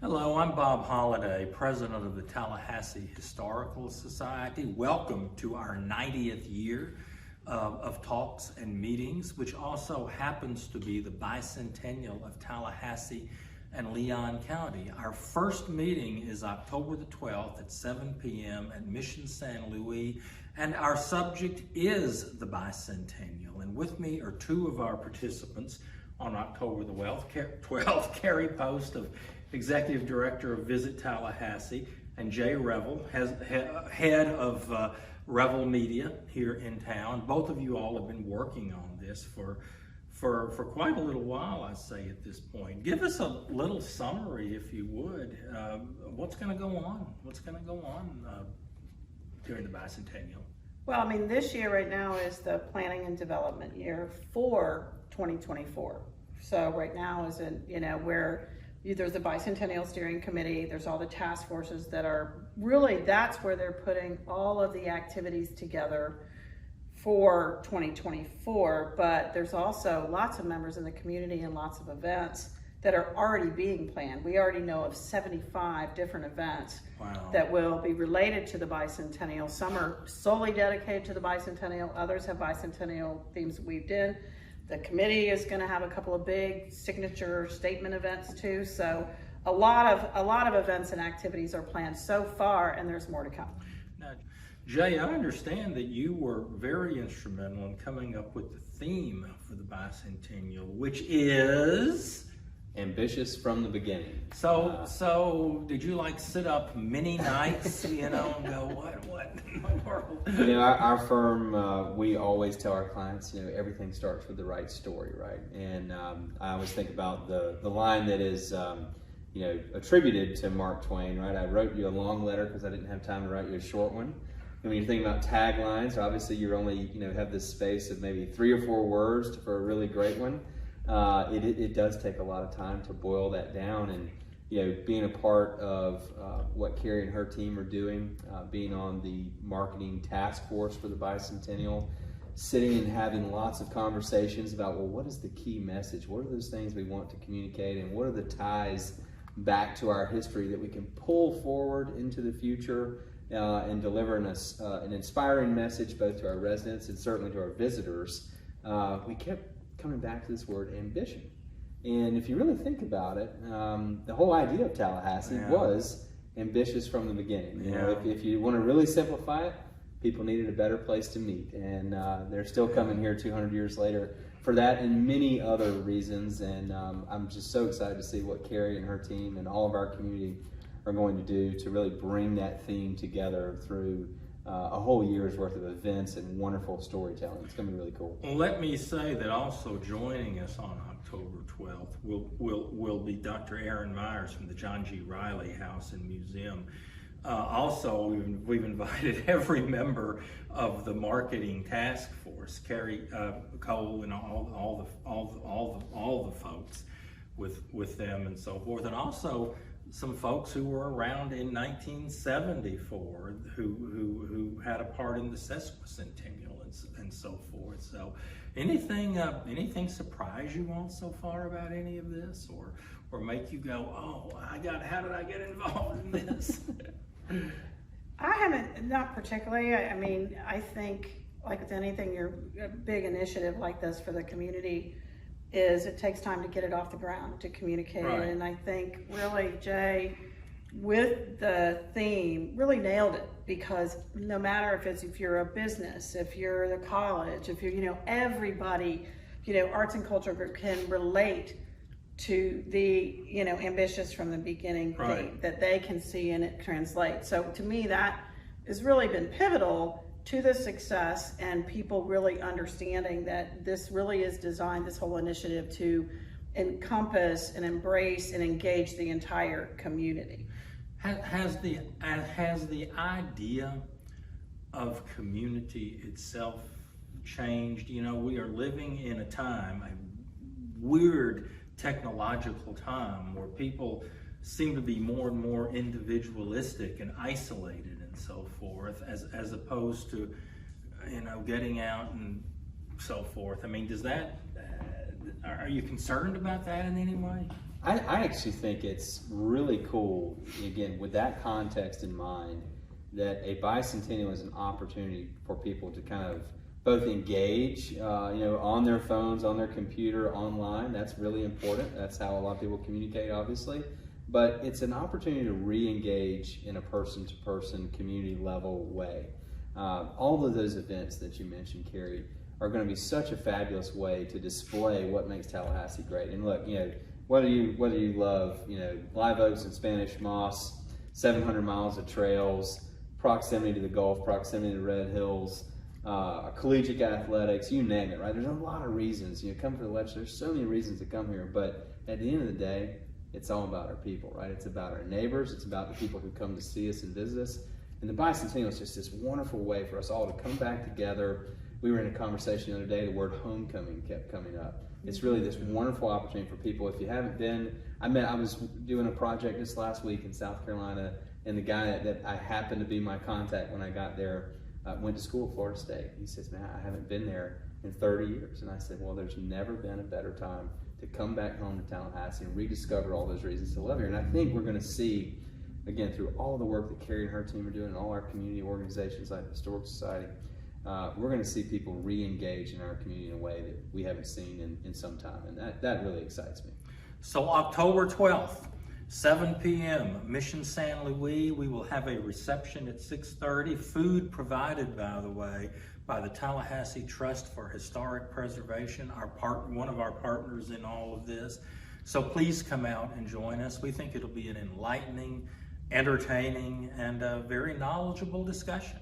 Hello, I'm Bob Holliday, President of the Tallahassee Historical Society. Welcome to our 90th year of talks and meetings, which also happens to be the Bicentennial of Tallahassee and Leon County. Our first meeting is October the 12th at 7 p.m. at Mission San Luis, and our subject is the Bicentennial. And with me are two of our participants on October the 12th, Carrie Post of Executive Director of Visit Tallahassee, and Jay Revell, head of Revell Media here in town. Both of you all have been working on this for quite a little while, I'd say, at this point. Give us a little summary, if you would. What's going to go on? What's going to go on during the Bicentennial? Well, I mean, this year right now is the planning and development year for 2024. So right now is where there's the Bicentennial Steering Committee, there's all the task forces that are really, that's where they're putting all of the activities together for 2024, but there's also lots of members in the community and lots of events that are already being planned. We already know of 75 different events that will be related to the Bicentennial. Some are solely dedicated to the Bicentennial, others have Bicentennial themes weaved in. The committee is going to have a couple of big signature statement events too. So a lot of events and activities are planned so far, and there's more to come. Now, Jay, I understand that you were very instrumental in coming up with the theme for the Bicentennial, which is ambitious from the beginning. So did you like sit up many nights, and go, what in the world? Our firm, we always tell our clients, everything starts with the right story, right? And I always think about the line that is, attributed to Mark Twain, right? I wrote you a long letter because I didn't have time to write you a short one. And when you're thinking about taglines, obviously you're only, have this space of maybe 3 or 4 words for a really great one. It does take a lot of time to boil that down, and being a part of what Carrie and her team are doing, being on the marketing task force for the Bicentennial, sitting and having lots of conversations about, well, what is the key message? What are those things we want to communicate, and what are the ties back to our history that we can pull forward into the future and deliver an inspiring message both to our residents and certainly to our visitors. We kept coming back to this word ambition. And if you really think about it, the whole idea of Tallahassee was ambitious from the beginning. If you want to really simplify it, people needed a better place to meet. And they're still coming here 200 years later for that and many other reasons. And I'm just so excited to see what Carrie and her team and all of our community are going to do to really bring that theme together through a whole year's worth of events and wonderful storytelling. It's going to be really cool. Well, let me say that also joining us on October 12th will be Dr. Aaron Myers from the John G. Riley House and Museum. Also, we've invited every member of the marketing task force, Carrie Cole, and all the folks with them and so forth, and also some folks who were around in 1974 who had a part in the sesquicentennial and so forth. So anything surprise you all so far about any of this, or make you go, oh, how did I get involved in this? I haven't, not particularly. I mean, I think like with anything, a big initiative like this for the community is it takes time to get it off the ground, to communicate it. And I think really Jay, with the theme, really nailed it, because no matter if you're a business, if you're the college, if you're, everybody, arts and culture group can relate to the, ambitious from the beginning theme that they can see and it translates. So to me, that has really been pivotal to the success, and people really understanding that this really is designed, this whole initiative, to encompass and embrace and engage the entire community. Has the idea of community itself changed? We are living in a time, a weird technological time, where people seem to be more and more individualistic and isolated and so forth, as opposed to, getting out and so forth. I mean, does that, are you concerned about that in any way? I actually think it's really cool, again, with that context in mind, that a bicentennial is an opportunity for people to kind of both engage, on their phones, on their computer, online. That's really important. That's how a lot of people communicate, obviously. But it's an opportunity to re-engage in a person-to-person, community-level way. All of those events that you mentioned, Carrie, are going to be such a fabulous way to display what makes Tallahassee great. And look, whether you love, live oaks and Spanish moss, 700 miles of trails, proximity to the Gulf, proximity to the Red Hills, collegiate athletics, you name it, right? There's a lot of reasons. Come for the lecture. There's so many reasons to come here, but at the end of the day, it's all about our people, right? It's about our neighbors. It's about the people who come to see us and visit us. And the Bicentennial is just this wonderful way for us all to come back together. We were in a conversation the other day, the word homecoming kept coming up. It's really this wonderful opportunity for people. If you haven't been, I was doing a project this last week in South Carolina, and the guy that I happened to be my contact when I got there went to school at Florida State. He says, man, I haven't been there in 30 years. And I said, well, there's never been a better time to come back home to Tallahassee and rediscover all those reasons to love here. And I think we're going to see, again, through all the work that Carrie and her team are doing, and all our community organizations like the Historical Society, we're going to see people re-engage in our community in a way that we haven't seen in some time. And that really excites me. So October 12th, 7 p.m., Mission San Luis. We will have a reception at 6:30. Food provided, by the way, by the Tallahassee Trust for Historic Preservation, one of our partners in all of this. So please come out and join us. We think it'll be an enlightening, entertaining, and very knowledgeable discussion.